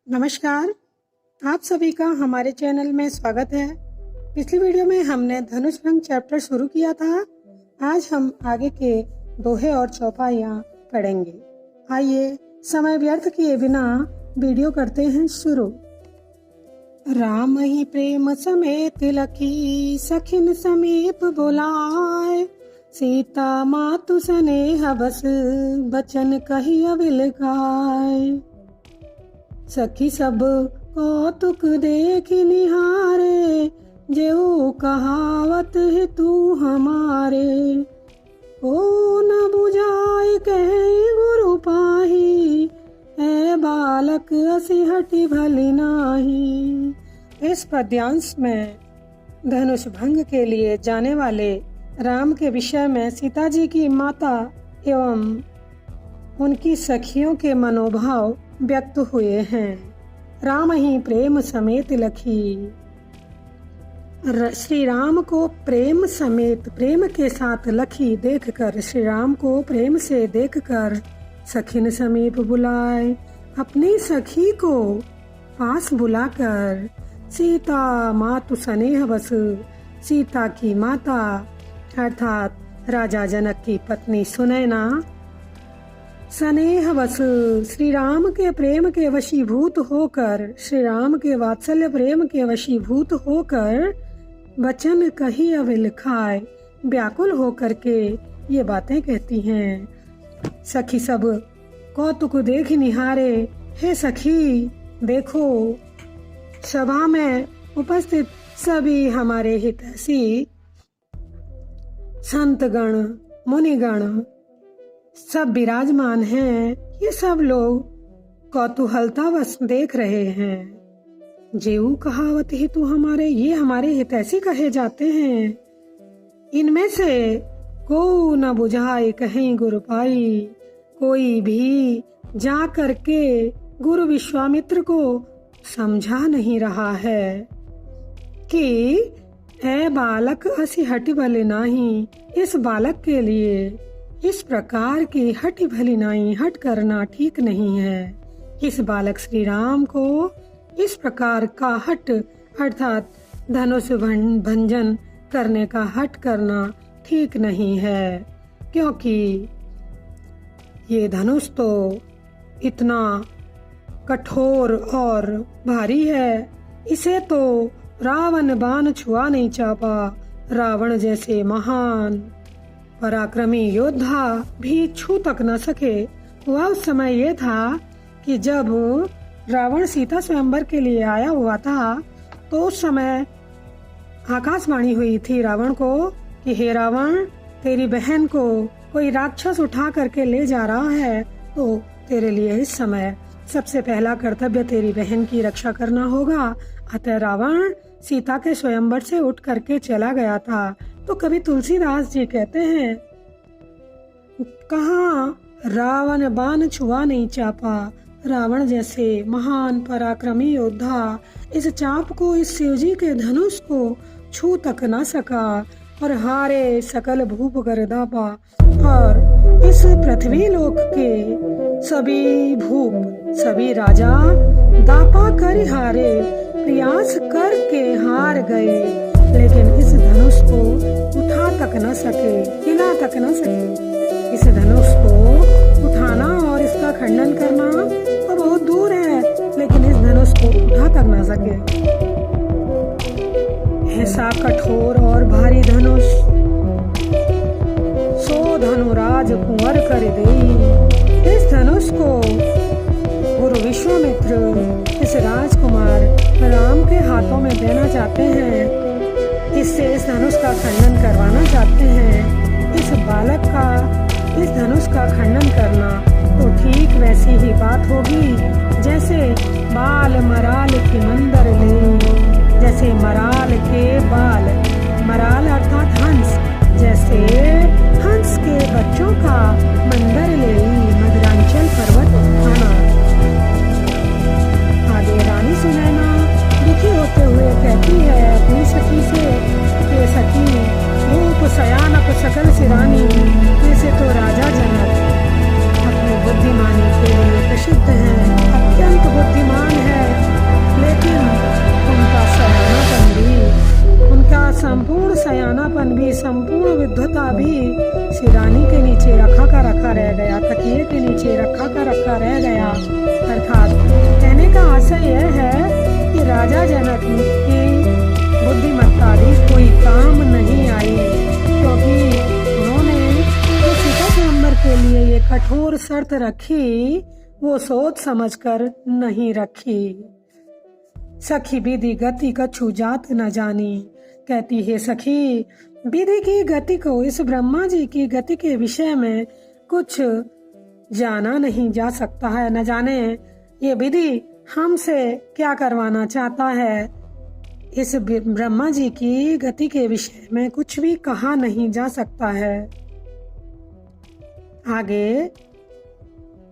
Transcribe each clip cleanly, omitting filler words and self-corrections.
नमस्कार, आप सभी का हमारे चैनल में स्वागत है। पिछली वीडियो में हमने धनुष भंग चैप्टर शुरू किया था। आज हम आगे के दोहे और चौपाइयाँ पढ़ेंगे। आइए समय व्यर्थ किए बिना वीडियो करते हैं शुरू। राम ही प्रेम समेत लखी सखिन समीप बुलाए, सीता मातु स्नेह बस बचन कही अविल गाय। सखी सब कौतुक देख निहारे, जेऊ कहावत है तू हमारे। ओ न बुझाए कहे गुरु पाही, ऐ बालक असी हटी भली नाही। इस पद्यांश में धनुष भंग के लिए जाने वाले राम के विषय में सीता जी की माता एवं उनकी सखियों के मनोभाव व्यक्त हुए हैं। राम ही प्रेम समेत लखी। श्री राम को प्रेम समेत प्रेम के साथ लखी देखकर, श्री राम को प्रेम से देखकर सखिन समीप बुलाए, अपनी सखी को पास बुलाकर। सीता मातु स्नेह बस, सीता की माता अर्थात राजा जनक की पत्नी सुनैना स्नेह बस श्री राम के प्रेम के वशीभूत होकर, श्री राम के वात्सल्य प्रेम के वशीभूत होकर वचन कही अविल खाए, व्याकुल होकर के ये बातें कहती हैं। सखी सब कौतुक देख निहारे, हे सखी देखो सभा में उपस्थित सभी हमारे हितैषी संतगण मुनिगण सब विराजमान हैं। ये सब लोग कौतूहलतावश देख रहे हैं। जेऊ कहावत ही तू हमारे, ये हमारे हितैषी कहे जाते हैं। इनमें से को न बुझाए कहीं गुरु पाई, कोई भी जा करके गुरु विश्वामित्र को समझा नहीं रहा है कि ऐ बालक असी हटि भली नाही। इस बालक के लिए इस प्रकार की हटि भली नाही, हट करना ठीक नहीं है। इस बालक श्री राम को इस प्रकार का हट अर्थात धनुष भंजन करने का हट करना ठीक नहीं है, क्योंकि ये धनुष तो इतना कठोर और भारी है, इसे तो रावण बाण छुआ नहीं चापा। रावण जैसे महान पराक्रमी योद्धा भी छू तक न सके। वह समय ये था कि जब रावण सीता स्वयंवर के लिए आया हुआ था, तो उस समय आकाशवाणी हुई थी रावण को कि हे रावण, तेरी बहन को कोई राक्षस उठा करके ले जा रहा है, तो तेरे लिए इस समय सबसे पहला कर्तव्य तेरी बहन की रक्षा करना होगा। अतः रावण सीता के स्वयंवर से उठ करके चला गया था। तो कवि तुलसीदास जी कहते हैं, कहाँ रावण बाण छुआ नहीं चापा। रावण जैसे महान पराक्रमी योद्धा इस चाप को, इस शिवजी के धनुष को छू तक न सका और हारे सकल भूप कर दापा। और इस पृथ्वी लोक के सभी भूप, सभी राजा दापा कर हारे, प्रयास करके हार गए, लेकिन इस धनुष को उठा तक न सके, हिला तक न सके। इस धनुष को उठाना और इसका खंडन करना तो बहुत दूर है, लेकिन इस धनुष को उठा तक न सके। ऐसा कठोर और भारी धनुष सो धनुराज कुंवर कर दे। इस धनुष को गुरु विश्वामित्र इस राजकुमार राम के हाथों में देना चाहते हैं। इससे इस धनुष का खंडन करवाना चाहते हैं। इस बालक का इस धनुष का खंडन करना तो ठीक वैसी ही बात होगी जैसे बाल मराल की मंदर ले, जैसे मराल के बाल, मराल अर्थात हंस, जैसे हंस के बच्चों का मंदर ले मदरांचल पर्वत उठाना। आगे रानी सुनैना दुखी होते हुए कहती है अपनी सखी से, ये सखी रूप सयानक सकल सिरानी, ऐसे तो राजा जनक अपनी बुद्धिमानी के लिए प्रसिद्ध हैं, अत्यंत बुद्धिमान है। सा रह गया। अर्थात कहने का आशय यह है कि राजा जनक की बुद्धिमत्ता कोई काम नहीं आई, क्योंकि उन्होंने जो सीता स्वयंवर के लिए ये कठोर शर्त रखी वो सोच समझकर नहीं रखी। सखी विधि गति कछु जात न जानी, कहती है सखी विधि की गति को, इस ब्रह्मा जी की गति के विषय में कुछ जाना नहीं जा सकता है। न जाने ये विधि हमसे क्या करवाना चाहता है। इस ब्रह्मा जी की गति के विषय में कुछ भी कहा नहीं जा सकता है। आगे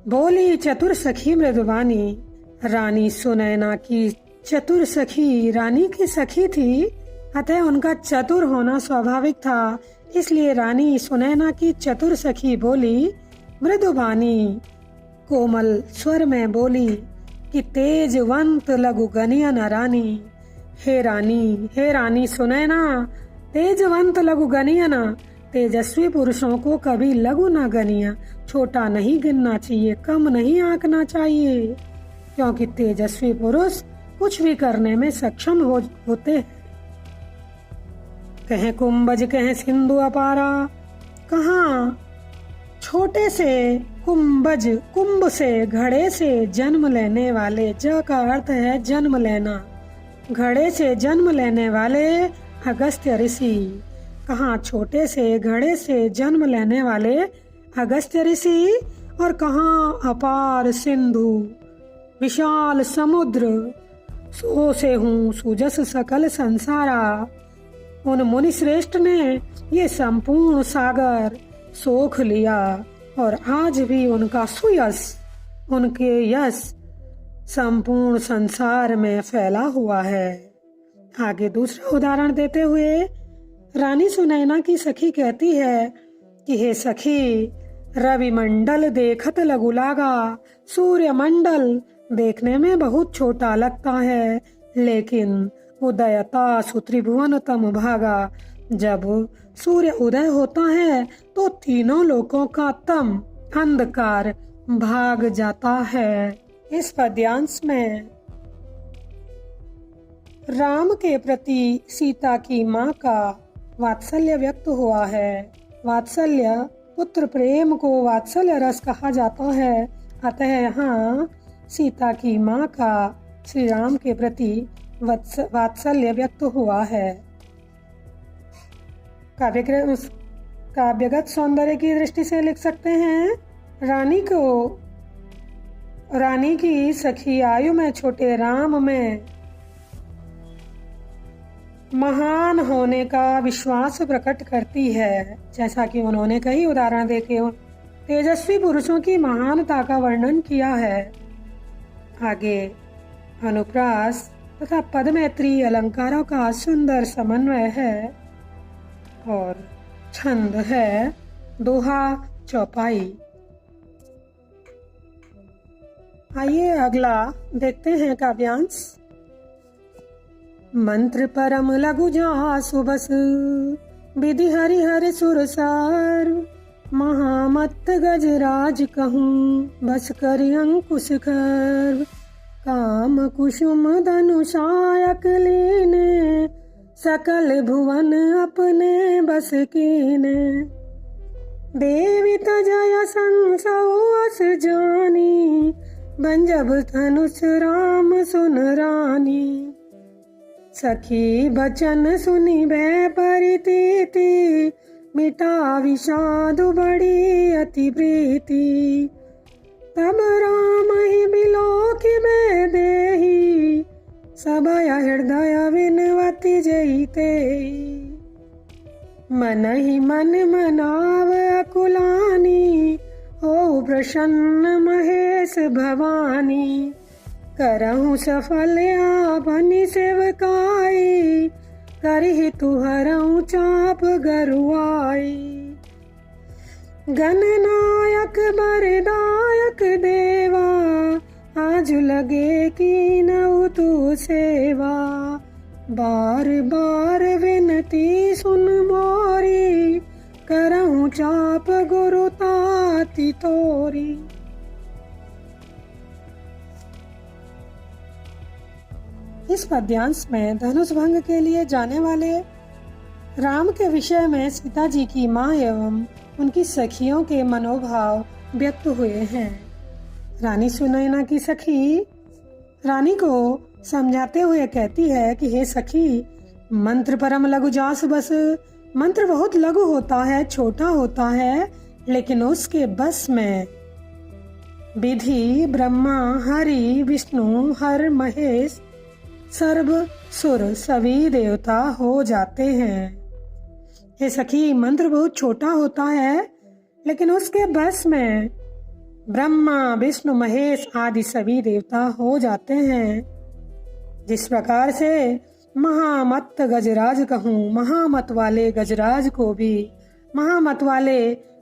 बोली चतुर सखी मृदुवानी, रानी सुनैना की चतुर सखी रानी की सखी थी, अतः उनका चतुर होना स्वाभाविक था। इसलिए रानी सुनैना की चतुर सखी बोली मृदुवानी, कोमल स्वर में बोली कि तेजवंत लघु गनियन रानी। हे रानी सुनैना, तेजवंत लघु गनियन, तेजस्वी पुरुषों को कभी लघु न गनिया, छोटा नहीं गिनना चाहिए, कम नहीं आंकना चाहिए, क्योंकि तेजस्वी पुरुष कुछ भी करने में सक्षम होते हैं। कहें कुंभज कहें सिंधु अपारा, कहाँ छोटे से कुंभज, कुंभ से घड़े से जन्म लेने वाले, ज का अर्थ है जन्म लेना, घड़े से जन्म लेने वाले अगस्त्य ऋषि। कहाँ छोटे से घड़े से जन्म लेने वाले अगस्त्य ऋषि, और कहाँ अपार सिंधु विशाल समुद्र, सो से हूँ सुजस सकल संसारा। उन मुनि श्रेष्ठ ने ये संपूर्ण सागर सोख लिया, और आज भी उनका सुयश, उनके यश संपूर्ण संसार में फैला हुआ है। आगे दूसरा उदाहरण देते हुए रानी सुनैना की सखी कहती है कि हे सखी, रवि मंडल देखत लघु लागा, सूर्य मंडल देखने में बहुत छोटा लगता है, लेकिन उदयता सुत्रिभुवन तम भागा। जब सूर्य उदय होता है तो तीनों लोकों का तम अंधकार भाग जाता है। इस पद्यांश में राम के प्रति सीता की माँ का वात्सल्य व्यक्त हुआ है। वात्सल्य पुत्र प्रेम को वात्सल्य रस कहा जाता है। अतः यहाँ सीता की माँ का श्री राम के प्रति वात्सल्य व्यक्त हुआ है। काव्यगत सौंदर्य की दृष्टि से लिख सकते हैं, रानी की सखी आयु में छोटे राम में महान होने का विश्वास प्रकट करती है। जैसा कि उन्होंने कई उदाहरण देके तेजस्वी पुरुषों की महानता का वर्णन किया है। आगे अनुप्रास तथा पद में त्रि अलंकारों का सुंदर समन्वय है, और छंद है दोहा चौपाई। आइए अगला देखते हैं काव्यांश। मंत्र परम लघु जासु बस, विधि हरि हरि सुरसार, महामत्त गजराज कहूँ बस करि अंकुश खर, काम कुसुम धनुषायक लीने, सकल भुवन अपने बस कीने, देवी तजय संसवस जानी, बंजब धनुष राम सुन रानी, सखी बचन सुनी भय परितीति, मिटा विषाद बड़ी अति प्रीति, तब राम ही बिलोकी में देही, सबय हृदय विनवती जईते, मन ही मन मनाव अकुलानी, हो प्रसन्न महेश भवानी, करहु सफल आपनि सेवकाई, करहि तुहरऊ चाप गरुआई, गणनायक बरदायक देवा, आज लगे की नऊ तू सेवा, बार बार विनती सुन मोरी, करहु चाप गुरु ताति तोरी। इस पद्यांश में धनुष भंग के लिए जाने वाले राम के विषय में सीता जी की माँ एवं उनकी सखियों के मनोभाव व्यक्त हुए हैं। रानी सुनैना की सखी रानी को समझाते हुए कहती है कि हे सखी, मंत्र परम लघु जास बस। मंत्र बहुत लघु होता है, छोटा होता है, लेकिन उसके बस में विधि ब्रह्मा हरि विष्णु हर महेश सर्व सुर सभी देवता हो जाते हैं। हे सखी, मंत्र बहुत छोटा होता है, लेकिन उसके बस में ब्रह्मा विष्णु महेश आदि सभी देवता हो जाते हैं। जिस प्रकार से महामत गजराज कहूँ, महामत वाले गजराज को भी, महामत वाले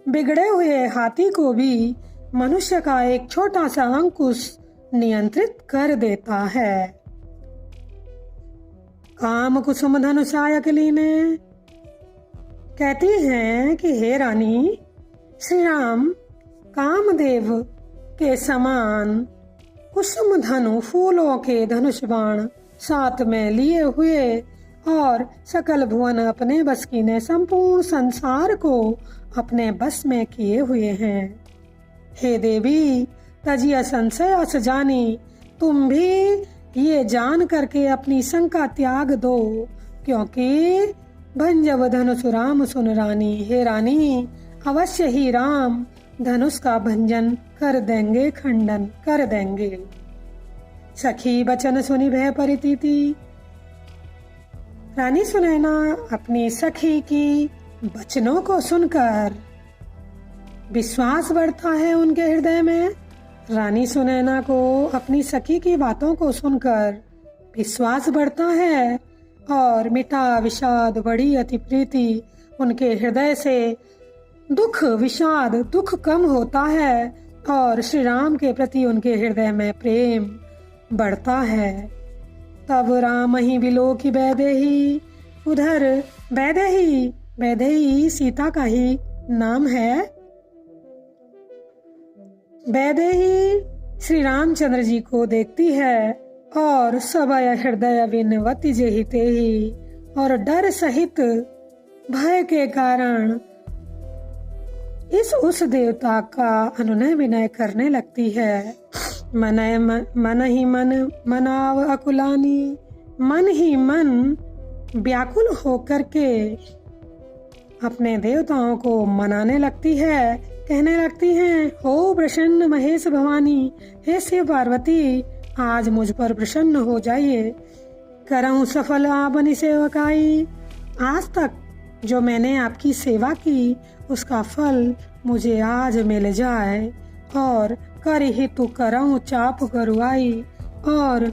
बिगड़े हुए हाथी को भी मनुष्य का एक छोटा सा अंकुश नियंत्रित कर देता है। काम कुसुम धनुषायक लीने कहती हैं कि हे रानी, श्री राम कामदेव के समान कुसुम धनु फूलों के धनुष बाण साथ में लिए हुए और सकल भुवन अपने बस की ने संपूर्ण संसार को अपने बस में किए हुए हैं। हे देवी, तजिया संशय अस जानी, तुम भी ये जान करके अपनी शंका त्याग दो, क्योंकि भंजव धनुष राम सुन रानी। हे रानी, अवश्य ही राम धनुष का भंजन कर देंगे, खंडन कर देंगे। सखी बचन सुनी भय परितीति। रानी सुनैना अपनी सखी की बचनों को सुनकर विश्वास बढ़ता है उनके हृदय में। रानी सुनैना को अपनी सखी की बातों को सुनकर विश्वास बढ़ता है और मिटा विषाद बड़ी अति प्रीति उनके हृदय से दुख विषाद दुख कम होता है और श्री राम के प्रति उनके हृदय में प्रेम बढ़ता है। तब राम ही बिलो की वैदेही, उधर वैदेही सीता का ही नाम है। वैदेही श्री रामचंद्र जी को देखती है और सबय हृदय विनवति जेहिते ही, और डर सहित भय के कारण उस देवता का अनुनय विनय करने लगती है। मन ही मन मनाव अकुलानी, मन ही मन व्याकुल होकर के अपने देवताओं को मनाने लगती है। कहने लगती हैं, हो प्रसन्न महेश भवानी, हे शिव पार्वती, आज मुझ पर प्रसन्न हो जाइए। करऊं सफल आपनी सेवकाई, आज तक जो मैंने आपकी सेवा की उसका फल मुझे आज मिल जाए। और कर हितु करऊं चाप गरुआई, और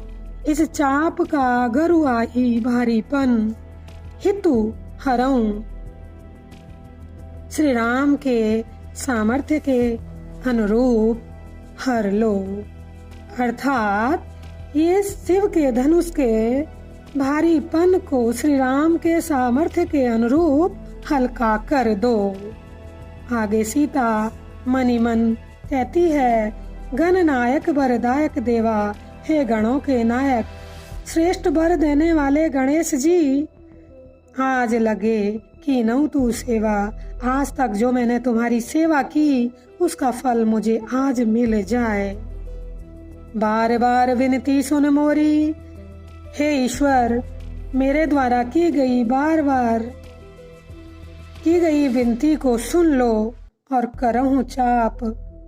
इस चाप का गरुआई भारीपन हितु हरऊं। श्री राम के सामर्थ्य के अनुरूप हर लो, अर्थात ये शिव के धनुष के भारीपन को श्री राम के सामर्थ्य के अनुरूप हल्का कर दो। आगे सीता मनी मन कहती है, गण नायक वरदायक देवा, हे गणों के नायक, श्रेष्ठ वर देने वाले गणेश जी, आज लगे कि नौ तू सेवा। आज तक जो मैंने तुम्हारी सेवा की उसका फल मुझे आज मिल जाए। बार बार विनती सुन मोरी, हे ईश्वर, मेरे द्वारा की गई बार बार की गई विनती को सुन लो और करहूं चाप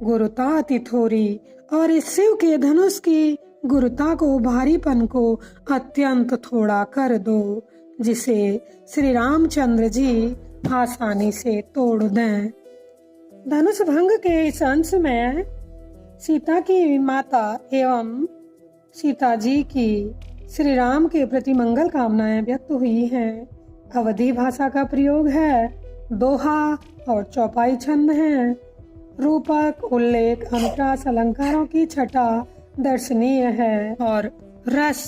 गुरुता अति थोरी, और इस शिव के धनुष की गुरुता को भारीपन को अत्यंत थोड़ा कर दो, जिसे श्री रामचंद्र जी आसानी से तोड़ दें। धनुष भंग के इस अंश में सीता की माता एवं सीता जी की श्री राम के प्रति मंगल कामनाएं व्यक्त हुई हैं। अवधी भाषा का प्रयोग है, दोहा और चौपाई छंद हैं। रूपक उल्लेख अनुप्रास अलंकारों की छटा दर्शनीय है और रस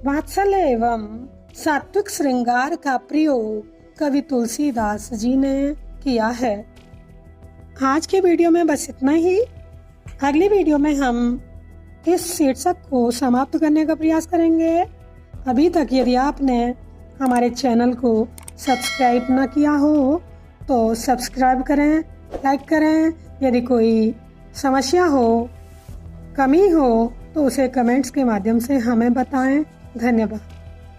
वात्सल्य एवं सात्विक श्रृंगार का प्रयोग कवि तुलसीदास जी ने किया है। आज के वीडियो में बस इतना ही। अगली वीडियो में हम इस शीर्षक को समाप्त करने का प्रयास करेंगे। अभी तक यदि आपने हमारे चैनल को सब्सक्राइब न किया हो तो सब्सक्राइब करें, लाइक करें। यदि कोई समस्या हो, कमी हो तो उसे कमेंट्स के माध्यम से हमें बताएं। धन्यवाद।